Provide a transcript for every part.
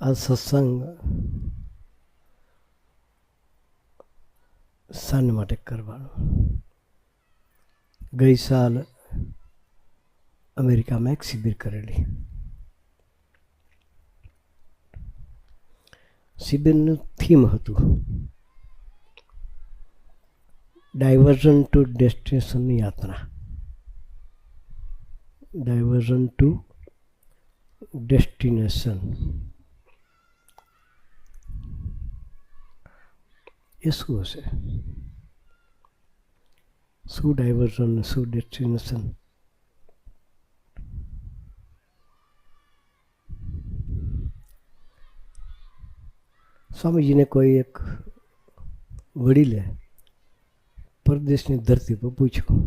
આ સત્સંગ શાના માટે કરવાનો? ગઈ સાલ અમેરિકામાં એક શિબિર કરેલી. શિબિરનું થીમ હતું ડાયવર્ઝન ટુ ડેસ્ટિનેશનની યાત્રા. ડાયવર્ઝન ટુ ડેસ્ટિનેશન એ શું હશે? શું ડાયવર્ઝન, શું ડેસ્ટિનેશન? સ્વામીજીને કોઈ એક વડીલે પરદેશની ધરતી પર પૂછ્યું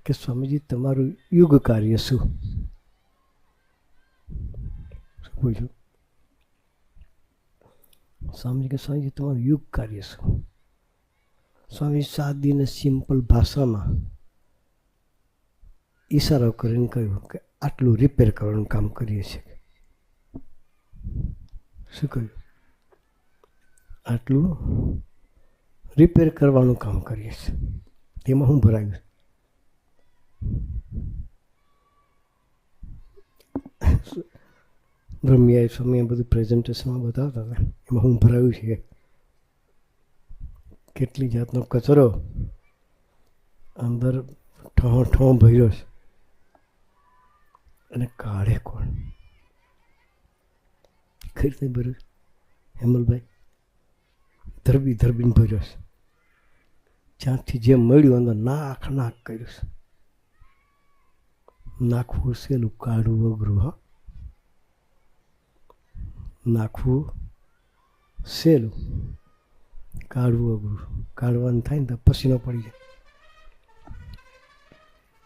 કે સ્વામીજી તમારું યુગ કાર્ય શું? પૂછ્યું. સ્વામીજી કે સ્વામીજી તમારું યુગ કાર્ય શું? સ્વામી સાદી અને સિમ્પલ ભાષામાં ઈશારો કરીને કહ્યું કે આટલું રિપેર કરવાનું કામ કરીએ છીએ. શું કહ્યું? આટલું રિપેર કરવાનું કામ કરીએ છીએ. તેમાં હું ભરાયું? બ્રહ્મિયાએ સ્વામીએ બધું પ્રેઝન્ટેશનમાં બતાવતા હતા. એમાં હું ભરાયું છે કેટલી જાતનો કચરો અંદર ઠો ભર્યો છે અને કાઢે કોણ? કઈ રીતે ભર્યું? હેમલભાઈ ધરબીને ભર્યો છે. જ્યાંથી જે મળ્યું અંદર નાખ કર્યું છે. નાખવું સહેલું, કાઢવું અઘરું. હા, નાખવું સહેલું, કાઢવું અઘરું. કાઢવાનું થાય ને તો પસીનો પડી જાય.